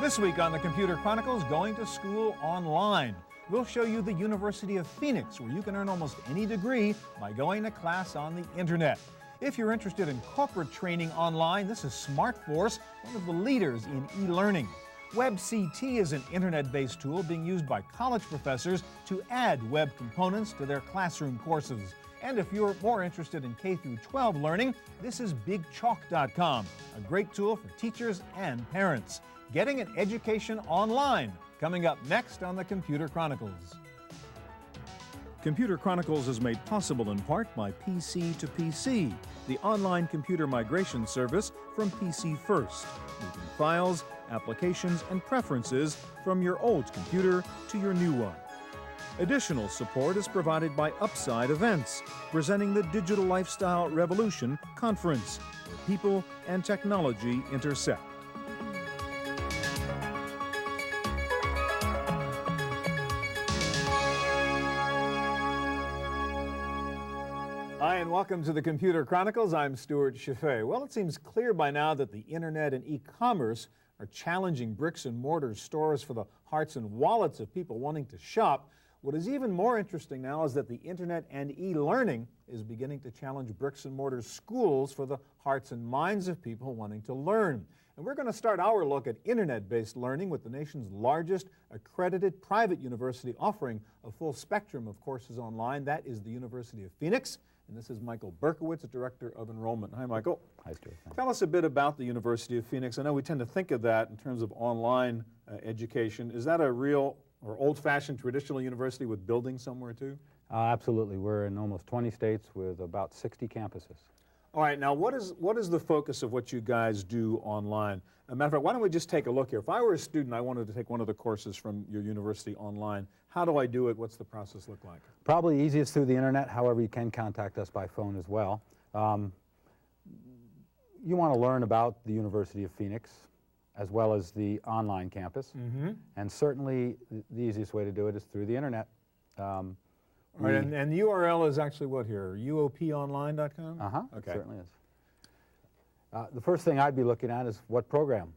This week on the Computer Chronicles, going to school online. We'll show you the University of Phoenix, where you can earn almost any degree by going to class on the internet. If you're interested in corporate training online, this is SmartForce, one of the leaders in e-learning. WebCT is an internet-based tool being used by college professors to add web components to their classroom courses. And if you're more interested in K-12 learning, this is BigChalk.com, a great tool for teachers and parents. Getting an education online, coming up next on the Computer Chronicles. Computer Chronicles is made possible in part by PC to PC, the online computer migration service from PC First, moving files, applications, and preferences from your old computer to your new one. Additional support is provided by Upside Events, presenting the Digital Lifestyle Revolution Conference, where people and technology intersect. Hi, and welcome to the Computer Chronicles. I'm Stuart Chaffee. Well, it seems clear by now that the internet and e-commerce are challenging bricks and mortar stores for the hearts and wallets of people wanting to shop. What is even more interesting now is that the internet and e-learning is beginning to challenge bricks and mortar schools for the hearts and minds of people wanting to learn. And we're going to start our look at internet-based learning with the nation's largest accredited private university offering a full spectrum of courses online. That is the University of Phoenix. And this is Michael Berkowitz, Director of Enrollment. Hi, Michael. Hi, Stuart. Tell us a bit about the University of Phoenix. I know we tend to think of that in terms of online education. Is that a real or old-fashioned traditional university with buildings somewhere too? Absolutely. We're in almost 20 states with about 60 campuses. All right. Now, what is the focus of what you guys do online? As a matter of fact, why don't we just take a look here? If I were a student, I wanted to take one of the courses from your university online. How do I do it? What's the process look like? Probably easiest through the internet. However, you can contact us by phone as well. You want to learn about the University of Phoenix as well as the online campus. Mm-hmm. And certainly the easiest way to do it is through the internet. Right, and the URL is actually what here? uoponline.com? Uh-huh, okay. It certainly is. The first thing I'd be looking at is what program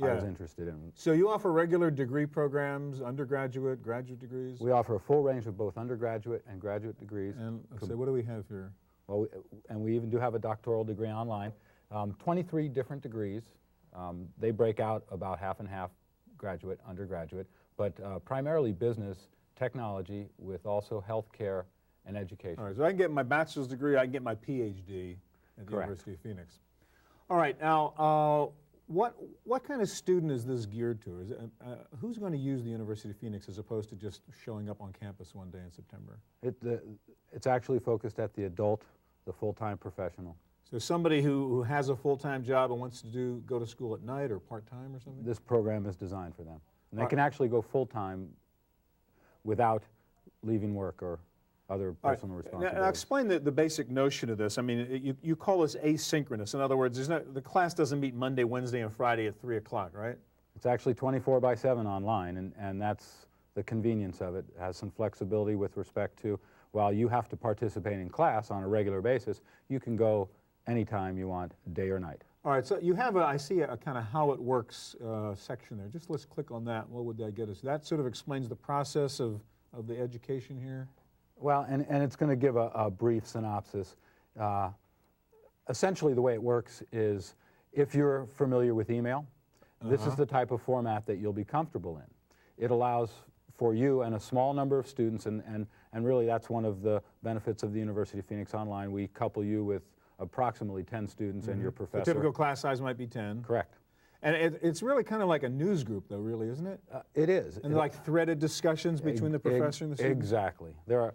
I was interested in. So you offer regular degree programs, undergraduate, graduate degrees? We offer a full range of both undergraduate and graduate degrees. And so what do we have here? Well, and we even do have a doctoral degree online. 23 different degrees. They break out about half and half, graduate, undergraduate, but primarily business, technology, with also healthcare and education. All right, so I can get my bachelor's degree, I can get my PhD at the University of Phoenix. All right, now, what kind of student is this geared to? Is it, who's going to use the University of Phoenix as opposed to just showing up on campus one day in September? It's actually focused at the adult, the full-time professional. So somebody who has a full-time job and wants to go to school at night or part-time or something? This program is designed for them. And they can actually go full-time without leaving work or other personal responsibilities. Now explain the basic notion of this. I mean, you call this asynchronous. In other words, the class doesn't meet Monday, Wednesday, and Friday at 3 o'clock, right? It's actually 24/7 online, and that's the convenience of it. It has some flexibility with respect to, while you have to participate in class on a regular basis, you can go anytime you want, day or night. All right, so you have I see a kind of how it works section there. Just let's click on that. What would that get us? That sort of explains the process of the education here? Well, and it's going to give a brief synopsis. Essentially, the way it works is, if you're familiar with email, this is the type of format that you'll be comfortable in. It allows for you and a small number of students, and really that's one of the benefits of the University of Phoenix Online. We couple you with approximately 10 students and your professor. The typical class size might be 10. Correct. And it's really kind of like a news group, though, really, isn't it? It is. And like threaded discussions between the professor and the student? Exactly. There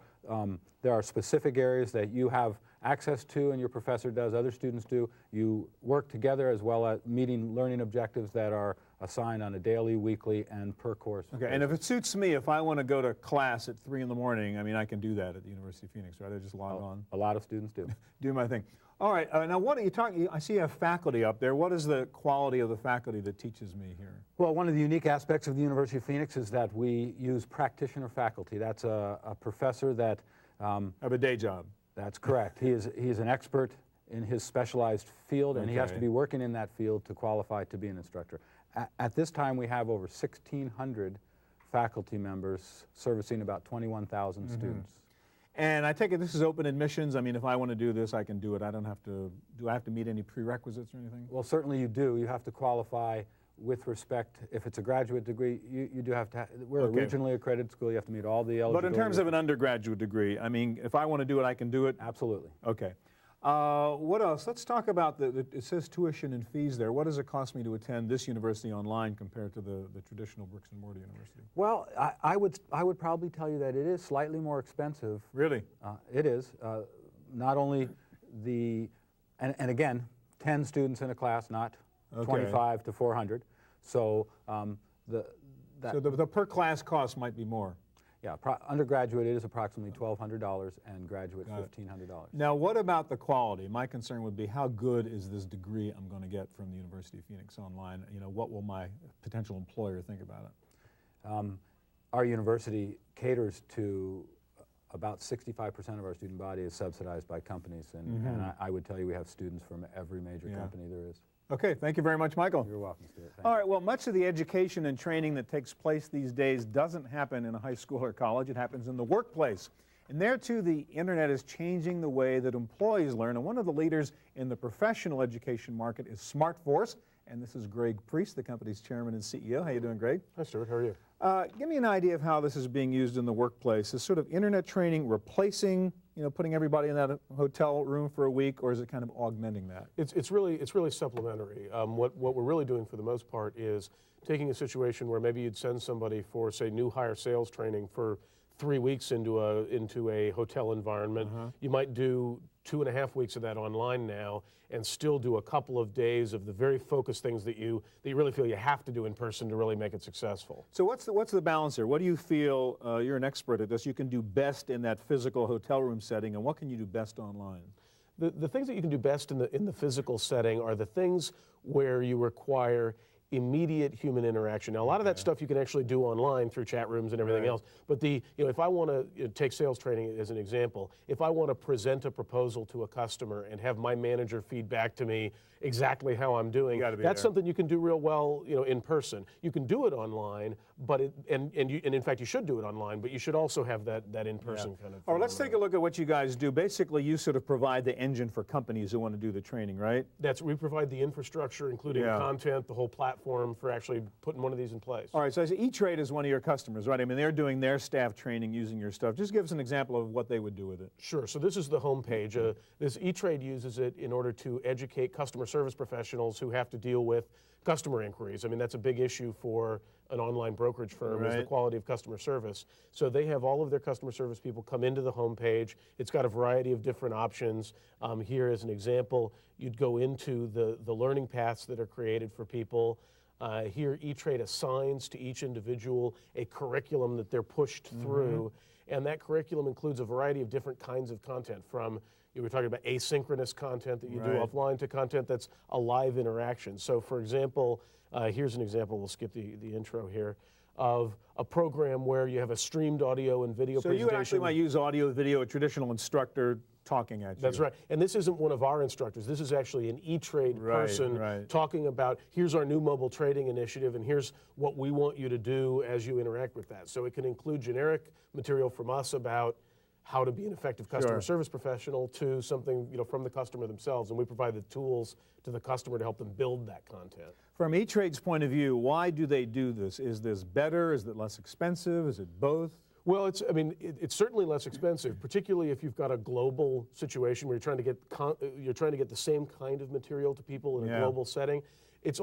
are specific areas that you have access to and your professor does, other students do. You work together as well as meeting learning objectives that are assigned on a daily, weekly, and per course. Okay, and if it suits me, if I want to go to class at 3 in the morning, I mean, I can do that at the University of Phoenix, right? I just log on. A lot of students do. Do my thing. All right, now what are you talking, I see you have faculty up there. What is the quality of the faculty that teaches me here? Well, one of the unique aspects of the University of Phoenix is that we use practitioner faculty. That's a professor that... have a day job. That's correct. He is an expert in his specialized field, and he has to be working in that field to qualify to be an instructor. At this time, we have over 1,600 faculty members servicing about 21,000 students. And I take it this is open admissions. I mean, if I want to do this, I can do it. I don't have to, do I have to meet any prerequisites or anything? Well, certainly you do. You have to qualify with respect, if it's a graduate degree, you do have to, we're a regionally accredited school, you have to meet all the eligibility. But in terms of an undergraduate degree, I mean, if I want to do it, I can do it? Absolutely. Okay. What else? Let's talk about it says tuition and fees there. What does it cost me to attend this university online compared to the traditional bricks and mortar university? Well, I would probably tell you that it is slightly more expensive. Really? It is. Not only and again, 10 students in a class, not 25 to 400. So the per class cost might be more. Yeah, undergraduate it is approximately $1,200 and graduate $1,500. Now, what about the quality? My concern would be how good is this degree I'm going to get from the University of Phoenix online? You know, what will my potential employer think about it? Our university caters to about 65% of our student body is subsidized by companies, and I would tell you we have students from every major company there is. Okay, thank you very much, Michael. You're welcome, Stuart. All right, well, much of the education and training that takes place these days doesn't happen in a high school or college. It happens in the workplace. And there, too, the internet is changing the way that employees learn. And one of the leaders in the professional education market is SmartForce. And this is Greg Priest, the company's chairman and CEO. How you doing, Greg? Hi, Stuart. How are you? Give me an idea of how this is being used in the workplace. Is sort of internet training replacing, you know, putting everybody in that hotel room for a week, or is it kind of augmenting that? It's really supplementary. What we're really doing for the most part is taking a situation where maybe you'd send somebody for, say, new hire sales training for 3 weeks into a hotel environment. You might do 2.5 weeks of that online now, and still do a couple of days of the very focused things that you really feel you have to do in person to really make it successful. So what's the balance here? What do you feel, you're an expert at this, you can do best in that physical hotel room setting, and what can you do best online? The things that you can do best in the physical setting are the things where you require immediate human interaction. Now, a lot of that stuff you can actually do online through chat rooms and everything else. But if I want to take sales training as an example, if I want to present a proposal to a customer and have my manager feed back to me exactly how I'm doing, that's something you can do real well, in person. You can do it online, but and in fact you should do it online, but you should also have that in-person kind of. All right, let's take a look at what you guys do. Basically, you sort of provide the engine for companies who want to do the training, right? We provide the infrastructure, including content, the whole platform for actually putting one of these in place. All right, so I say E-Trade is one of your customers, right? I mean, they're doing their staff training using your stuff. Just give us an example of what they would do with it. Sure. So this is the home page. This E-Trade uses it in order to educate customer service professionals who have to deal with customer inquiries. I mean, that's a big issue for an online brokerage firm, is the quality of customer service. So they have all of their customer service people come into the home page. It's got a variety of different options. Here as an example, you'd go into the learning paths that are created for people. Here, E-Trade assigns to each individual a curriculum that they're pushed through, and that curriculum includes a variety of different kinds of content, from you were talking about asynchronous content that you do offline to content that's a live interaction. So, for example, here's an example, we'll skip the intro here, of a program where you have a streamed audio and video presentation. So you actually might use audio, video, a traditional instructor talking at you. That's right. And this isn't one of our instructors. This is actually an E-Trade person talking about, here's our new mobile trading initiative, and here's what we want you to do as you interact with that. So it can include generic material from us about how to be an effective customer service professional to something from the customer themselves, and we provide the tools to the customer to help them build that content. From E-Trade's point of view, why do they do this? Is this better? Is it less expensive? Is it both? Well, it's certainly less expensive, particularly if you've got a global situation where you're trying to get the same kind of material to people in a global setting. It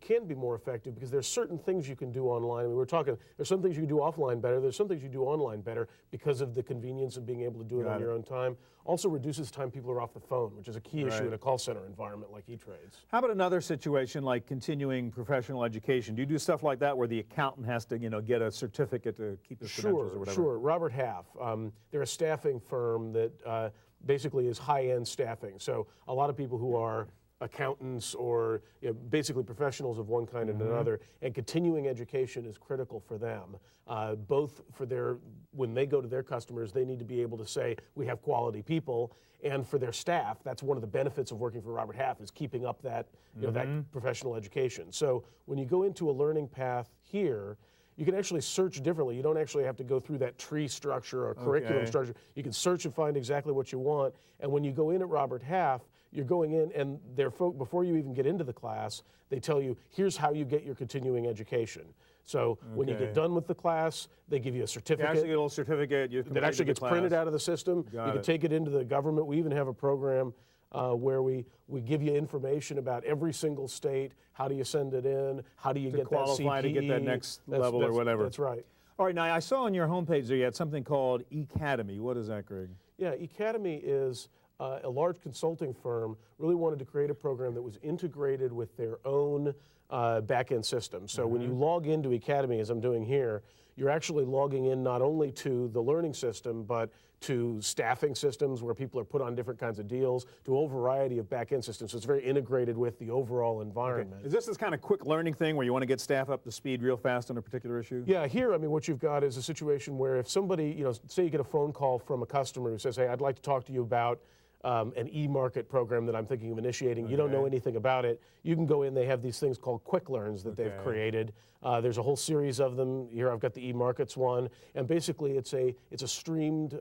can be more effective because there's certain things you can do online. I mean, there's some things you can do offline better. There's some things you do online better because of the convenience of being able to do it on your own time. Also reduces time people are off the phone, which is a key issue in a call center environment like E-Trade's. How about another situation like continuing professional education? Do you do stuff like that where the accountant has to, get a certificate to keep his credentials or whatever? Sure. Robert Half. They're a staffing firm that basically is high-end staffing. So a lot of people who are accountants or basically professionals of one kind and another, and continuing education is critical for them. Both for when they go to their customers, they need to be able to say, we have quality people, and for their staff, that's one of the benefits of working for Robert Half is keeping up that, that professional education. So when you go into a learning path here, you can actually search differently. You don't actually have to go through that tree structure or curriculum structure. You can search and find exactly what you want. And when you go in at Robert Half, you're going in and before you even get into the class, they tell you, here's how you get your continuing education. So when you get done with the class, they give you a certificate. You actually get a little certificate. That actually gets printed out of the system. You can take it into the government. We even have a program where we give you information about every single state. How do you send it in? How do you get that CPE? To qualify to get that next level or whatever. That's right. All right, now I saw on your homepage there you had something called eAcademy. What is that, Greg? Yeah, eAcademy is a large consulting firm really wanted to create a program that was integrated with their own back-end system. So when you log into eAcademy, as I'm doing here, you're actually logging in not only to the learning system, but to staffing systems where people are put on different kinds of deals, to a whole variety of back-end systems. So it's very integrated with the overall environment. Okay. Is this kind of quick learning thing where you want to get staff up to speed real fast on a particular issue? Yeah, here, I mean, what you've got is a situation where if somebody, say you get a phone call from a customer who says, hey, I'd like to talk to you about an e-market program that I'm thinking of initiating. You don't know anything about it. You can go in. They have these things called quick learns that they've created. There's a whole series of them. Here I've got the e-markets one, and basically it's a streamed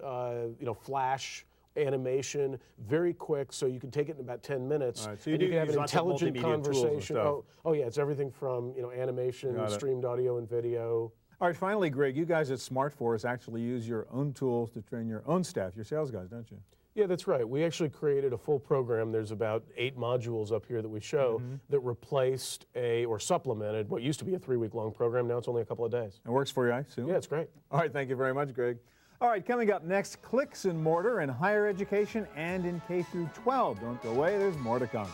flash animation, very quick, so you can take it in about 10 minutes. All right, so and you can have an intelligent conversation. Oh yeah, it's everything from animation, streamed audio and video. All right, finally, Greg, you guys at SmartForce actually use your own tools to train your own staff, your sales guys, don't you? Yeah, that's right. We actually created a full program. There's about 8 modules up here that we show that replaced or supplemented what used to be a 3-week-long program. Now it's only a couple of days. It works for you, I assume? Yeah, it's great. All right, thank you very much, Greg. All right, coming up next, clicks and mortar in higher education and in K through 12. Don't go away, there's more to come.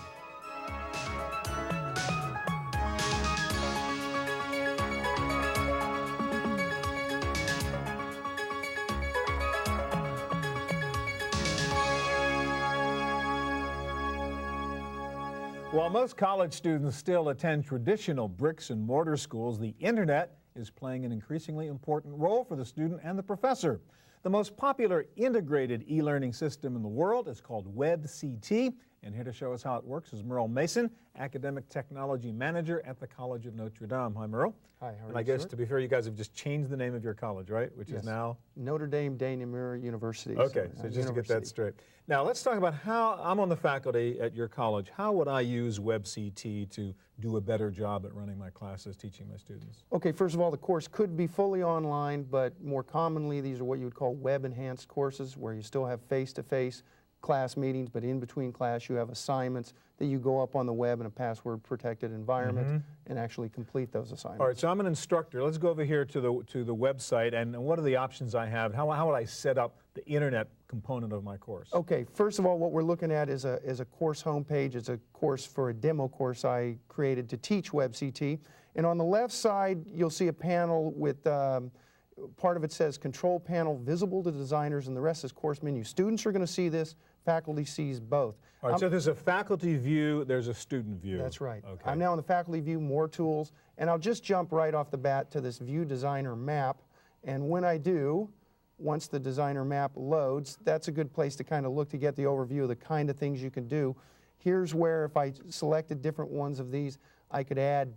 While most college students still attend traditional bricks and mortar schools, the internet is playing an increasingly important role for the student and the professor. The most popular integrated e-learning system in the world is called WebCT, and here to show us how it works is Merle Mason, Academic Technology Manager at the College of Notre Dame. Hi, Merle. Hi, how are you, And I guess, to be fair, you guys have just changed the name of your college, right? Which is now? Notre Dame de Namur University. Okay, so just to get that straight. Now, let's talk about how, I'm on the faculty at your college. How would I use WebCT to do a better job at running my classes, teaching my students? Okay, first of all, the course could be fully online, but more commonly, these are what you would call web-enhanced courses, where you still have face-to-face class meetings, but in between class you have assignments that you go up on the web in a password-protected environment and actually complete those assignments. All right, so I'm an instructor. Let's go over here to the website, and what are the options I have? How would I set up the internet component of my course? Okay, first of all, what we're looking at is a course homepage. It's a course for a demo course I created to teach WebCT. And on the left side, you'll see a panel with part of it says control panel visible to designers, and the rest is course menu. Students are going to see this. Faculty sees both. All right, so there's a faculty view, there's a student view. That's right. Okay. I'm now in the faculty view, more tools, and I'll just jump right off the bat to this view designer map. And when I do, once the designer map loads, that's a good place to kind of look to get the overview of the kind of things you can do. Here's where if I selected different ones of these, I could add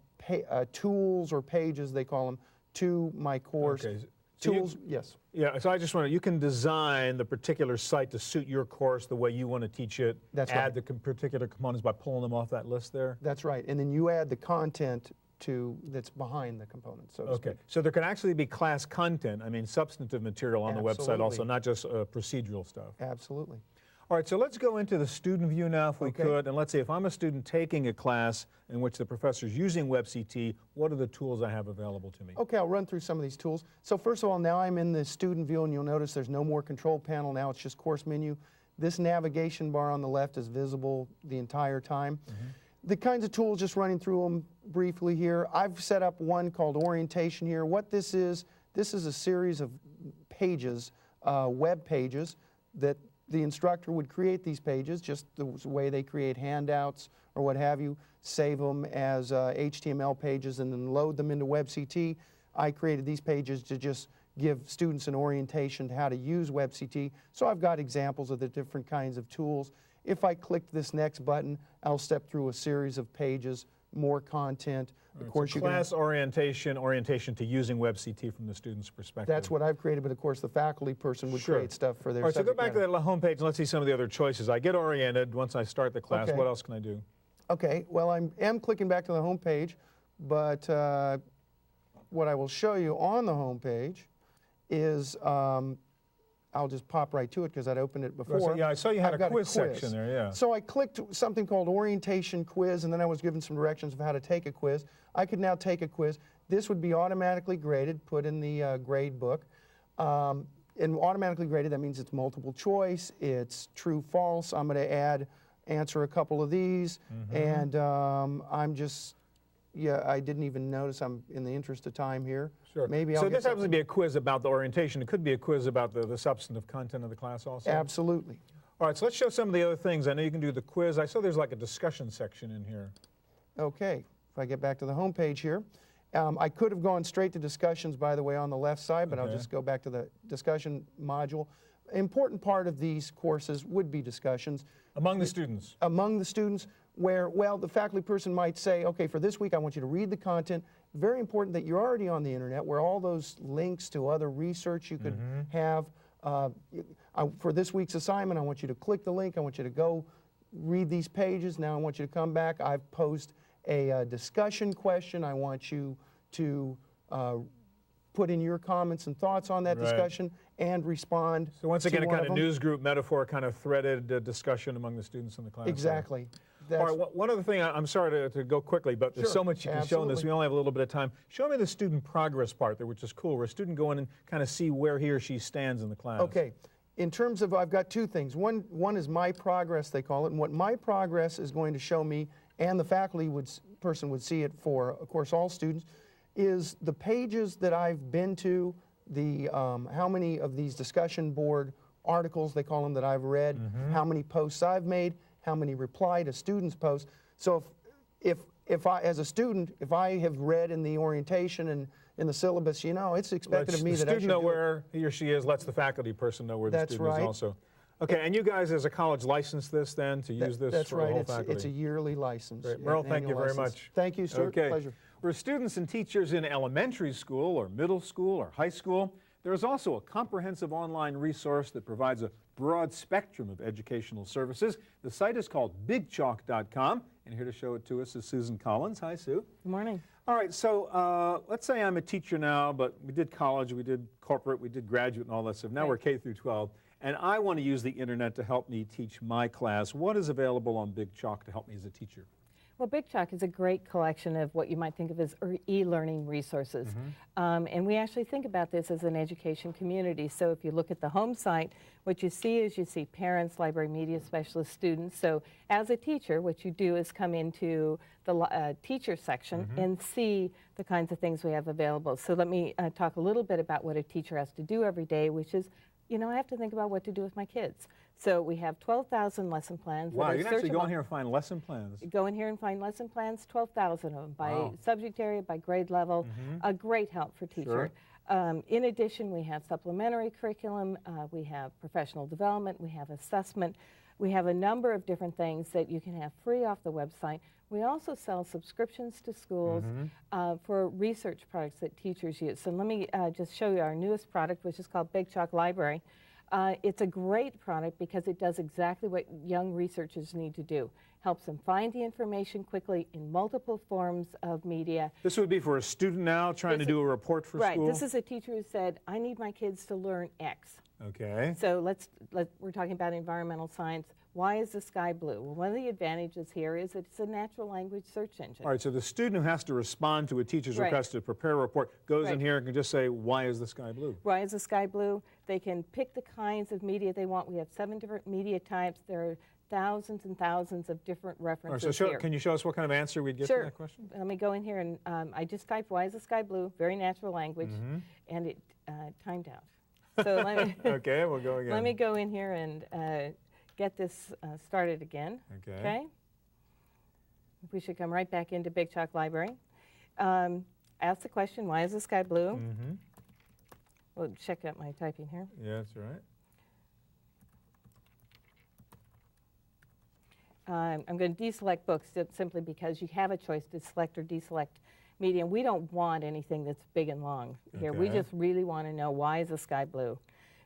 tools or pages, they call them, to my course. Okay. So tools, yes. Yeah, so I just want to, you can design the particular site to suit your course the way you want to teach it. That's add right. the particular components by pulling them off that list there? That's right. And then you add the content that's behind the component, so to speak. Okay, so there can actually be class content, I mean substantive material on the website also, not just procedural stuff. Absolutely. All right, so let's go into the student view now if we could, and let's say if I'm a student taking a class in which the professor is using WebCT, what are the tools I have available to me? Okay, I'll run through some of these tools. So first of all, now I'm in the student view, and you'll notice there's no more control panel. Now it's just course menu. This navigation bar on the left is visible the entire time. The kinds of tools, just running through them briefly here. I've set up one called orientation here. What this is a series of pages, web pages, that the instructor would create these pages, just the way they create handouts or what have you, save them as HTML pages and then load them into WebCT. I created these pages to just give students an orientation to how to use WebCT. So I've got examples of the different kinds of tools. If I click this next button, I'll step through a series of pages, more content. Of course, so class orientation to using WebCT from the student's perspective. That's what I've created, but of course the faculty person would create stuff for their All right, so go back matter. to that home page and let's see some of the other choices. I get oriented once I start the class. Okay. What else can I do? Okay, well I am clicking back to the home page, but what I will show you on the home page is, I'll just pop right to it because I'd opened it before. So, yeah, I saw you had I've a got quiz section there, yeah. So I clicked something called orientation quiz, and then I was given some directions of how to take a quiz. I could now take a quiz. This would be automatically graded, put in the grade book. And automatically graded, that means it's multiple choice, it's true, false. I'm going to answer a couple of these, and I'm just, I didn't even notice. I'm in the interest of time here. Sure. Maybe I'll so get this happens to be a quiz about the orientation. It could be a quiz about the substantive content of the class also. Absolutely. All right, so let's show some of the other things. I know you can do the quiz. I saw there's like a discussion section in here. Okay, if I get back to the home page here. I could have gone straight to discussions, by the way, on the left side, but I'll just go back to the discussion module. Important part of these courses would be discussions. Among the students? Among the students, where, well, the faculty person might say, okay, for this week I want you to read the content. Very important that you're already on the internet, where all those links to other research you could have. For this week's assignment, I want you to click the link. I want you to go read these pages. Now I want you to come back. I've posed a discussion question. I want you to put in your comments and thoughts on that discussion and respond. So once again, a kind of news group metaphor, kind of threaded discussion among the students in the class. Exactly. All right, one other thing, I'm sorry to go quickly, but there's so much you can show in this. We only have a little bit of time. Show me the student progress part there, which is cool, where a student go in and kind of see where he or she stands in the class. Okay. In terms of, I've got two things. One is my progress, they call it, and what my progress is going to show me, and the faculty person would see it for, of course, all students, is the pages that I've been to, the how many of these discussion board articles, they call them, that I've read, how many posts I've made, how many reply to students' posts. So if I, as a student, if I have read in the orientation and in the syllabus, you know, it's expected of me that I should the student know where he or she is, lets the faculty person know where the student is also. Okay, and you guys as a college license this then to use this for the whole faculty? It's a yearly license. Great. Merle, thank you very much. Thank you, Stuart. Okay. Pleasure. For students and teachers in elementary school or middle school or high school, there is also a comprehensive online resource that provides a broad spectrum of educational services. The site is called bigchalk.com, and here to show it to us is Susan Collins. Hi, Sue. Good morning. All right, so let's say I'm a teacher now, but we did college, we did corporate, we did graduate and all that stuff. Now we're K through 12, and I want to use the internet to help me teach my class. What is available on Big Chalk to help me as a teacher? Well, Big Chalk is a great collection of what you might think of as e-learning resources. And we actually think about this as an education community. So if you look at the home site, what you see is you see parents, library media specialists, students. So as a teacher, what you do is come into the teacher section and see the kinds of things we have available. So let me talk a little bit about what a teacher has to do every day, which is, you know, I have to think about what to do with my kids. So we have 12,000 lesson plans. Wow, you can actually go in here and find lesson plans. Go in here and find lesson plans, 12,000 of them by subject area, by grade level. A great help for teacher. In addition, we have supplementary curriculum, we have professional development, we have assessment. We have a number of different things that you can have free off the website. We also sell subscriptions to schools for research products that teachers use. So let me just show you our newest product, which is called Big Chalk Library. It's a great product because it does exactly what young researchers need to do. Helps them find the information quickly in multiple forms of media. This would be for a student now trying to do a report for school? Right. This is a teacher who said, I need my kids to learn X. Okay. So we're talking about environmental science. Why is the sky blue? Well, one of the advantages here is that it's a natural language search engine. All right, so the student who has to respond to a teacher's request to prepare a report goes in here and can just say, why is the sky blue? Why is the sky blue? They can pick the kinds of media they want. We have 7 different media types. There are thousands and thousands of different references here. Can you show us what kind of answer we'd get to that question? Let me go in here and I just typed, why is the sky blue? Very natural language, and it timed out. So let me, okay, we'll go again. let me go in here and get this started again. Okay. We should come right back into Big Chalk Library. Ask the question, why is the sky blue? Mm-hmm. We'll check out my typing here. Yeah, that's right. I'm going to deselect books simply because you have a choice to select or deselect medium. We don't want anything that's big and long here. We just really want to know, why is the sky blue?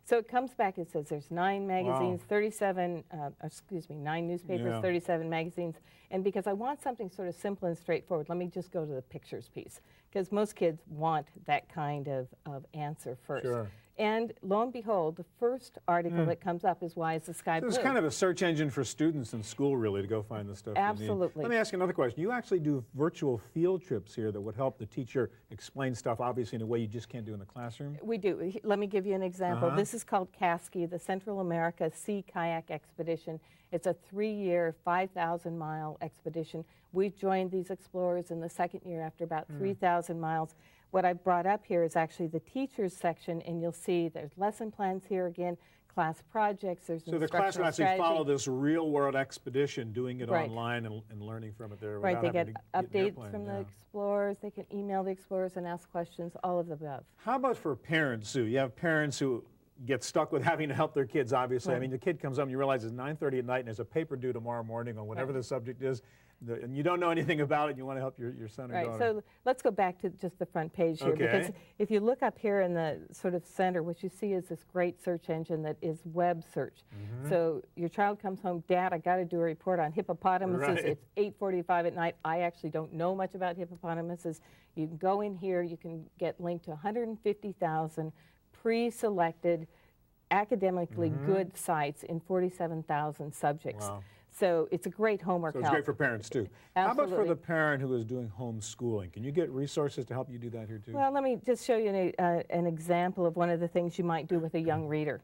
So it comes back, it says there's 9 magazines, 9 newspapers, 37 magazines. And because I want something sort of simple and straightforward, let me just go to the pictures piece, because most kids want that kind of answer first. Sure. And lo and behold, the first article that comes up is, why is the sky blue? It's kind of a search engine for students in school, really, to go find the stuff they need. Absolutely. Let me ask you another question. You actually do virtual field trips here that would help the teacher explain stuff, obviously, in a way you just can't do in the classroom? We do. Let me give you an example. This is called CASCI, the Central America Sea Kayak Expedition. It's a 3-year, 5,000-mile expedition. We've joined these explorers in the second year after about 3,000 miles. What I brought up here is actually the teachers section, and you'll see there's lesson plans here again, class projects, there's so the class will actually follow this real-world expedition, doing it online and learning from it there. Right, they get updates from the explorers, they can email the explorers and ask questions, all of the above. How about for parents, Sue? You have parents who get stuck with having to help their kids, obviously. I mean, the kid comes home and you realize it's 9:30 at night and there's a paper due tomorrow morning on whatever the subject is, and you don't know anything about it, and you want to help your son or daughter. Right, so let's go back to just the front page here, because if you look up here in the sort of center, what you see is this great search engine that is web search. So your child comes home, Dad, I got to do a report on hippopotamuses. It's 8:45 at night. I actually don't know much about hippopotamuses. You can go in here, you can get linked to 150,000 pre-selected, academically good sites in 47,000 subjects. Wow. So it's a great homework help. So it's great for parents, too. Absolutely. How about for the parent who is doing homeschooling? Can you get resources to help you do that here, too? Well, let me just show you an example of one of the things you might do with a young reader.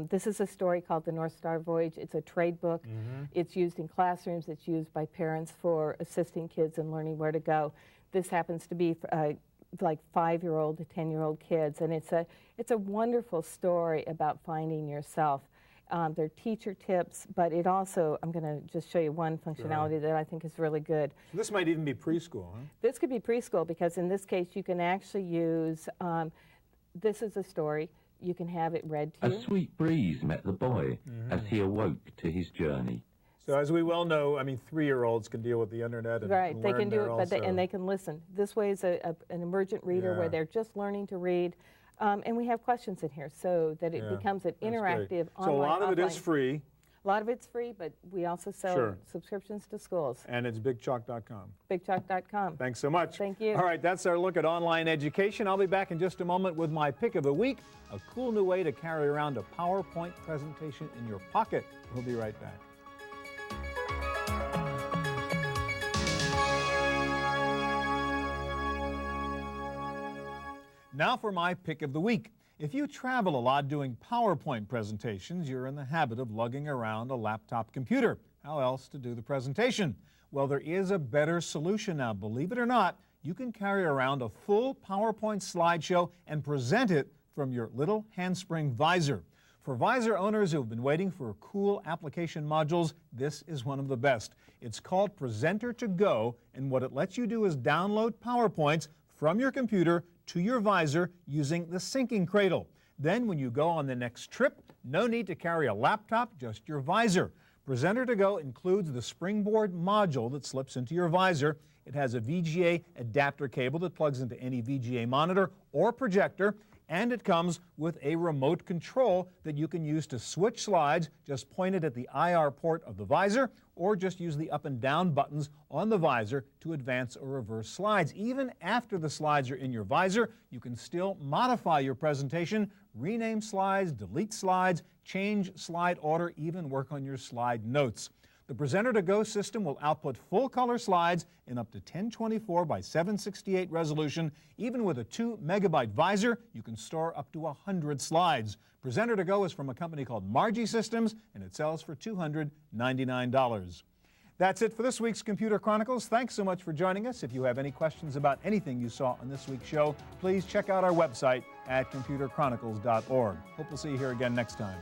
This is a story called The North Star Voyage. It's a trade book. It's used in classrooms. It's used by parents for assisting kids in learning where to go. This happens to be like 5-year-old to 10-year-old kids, and it's a wonderful story about finding yourself. They're teacher tips, but it also, I'm going to just show you one functionality that I think is really good. So this might even be preschool, huh? This could be preschool, because in this case you can actually use, this is a story, you can have it read to you. A sweet breeze met the boy as he awoke to his journey. So as we well know, I mean, 3-year-olds can deal with the internet and right, they can do it, but and they can listen. This way is an emergent reader where they're just learning to read. And we have questions in here so that it becomes an interactive online. So a lot of it is free. A lot of it's free, but we also sell subscriptions to schools. And it's bigchalk.com. Bigchalk.com. Thanks so much. Thank you. All right, that's our look at online education. I'll be back in just a moment with my pick of the week, a cool new way to carry around a PowerPoint presentation in your pocket. We'll be right back. Now for my pick of the week. If you travel a lot doing PowerPoint presentations, you're in the habit of lugging around a laptop computer. How else to do the presentation? Well, there is a better solution now. Believe it or not, you can carry around a full PowerPoint slideshow and present it from your little handspring visor. For visor owners who have been waiting for cool application modules, this is one of the best. It's called Presenter to Go, and what it lets you do is download PowerPoints from your computer to your visor using the syncing cradle. Then when you go on the next trip, no need to carry a laptop, just your visor. Presenter to Go includes the springboard module that slips into your visor. It has a VGA adapter cable that plugs into any VGA monitor or projector, and it comes with a remote control that you can use to switch slides. Just point it at the IR port of the visor, or just use the up and down buttons on the visor to advance or reverse slides. Even after the slides are in your visor, you can still modify your presentation, rename slides, delete slides, change slide order, even work on your slide notes. The Presenter to Go system will output full-color slides in up to 1024 by 768 resolution. Even with a 2 megabyte visor, you can store up to 100 slides. Presenter to Go is from a company called Margie Systems, and it sells for $299. That's it for this week's Computer Chronicles. Thanks so much for joining us. If you have any questions about anything you saw on this week's show, please check out our website at computerchronicles.org. Hope we'll see you here again next time.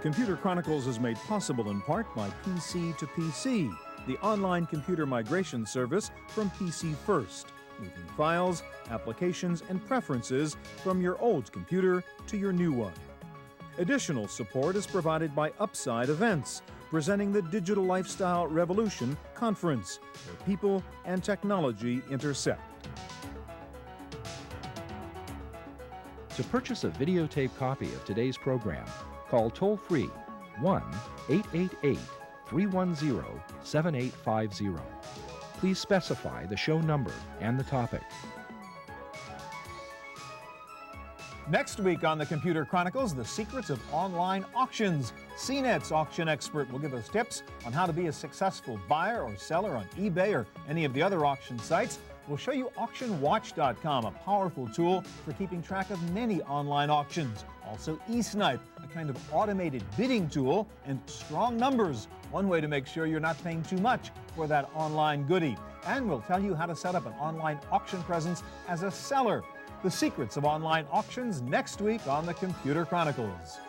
Computer Chronicles is made possible in part by PC to PC, the online computer migration service from PC First, moving files, applications, and preferences from your old computer to your new one. Additional support is provided by Upside Events, presenting the Digital Lifestyle Revolution Conference, where people and technology intersect. To purchase a videotape copy of today's program, call toll-free 1-888-310-7850. Please specify the show number and the topic. Next week on the Computer Chronicles, the secrets of online auctions. CNET's auction expert will give us tips on how to be a successful buyer or seller on eBay or any of the other auction sites. We'll show you AuctionWatch.com, a powerful tool for keeping track of many online auctions. Also, eSnipe, a kind of automated bidding tool, and Strong Numbers, one way to make sure you're not paying too much for that online goodie. And we'll tell you how to set up an online auction presence as a seller. The secrets of online auctions next week on the Computer Chronicles.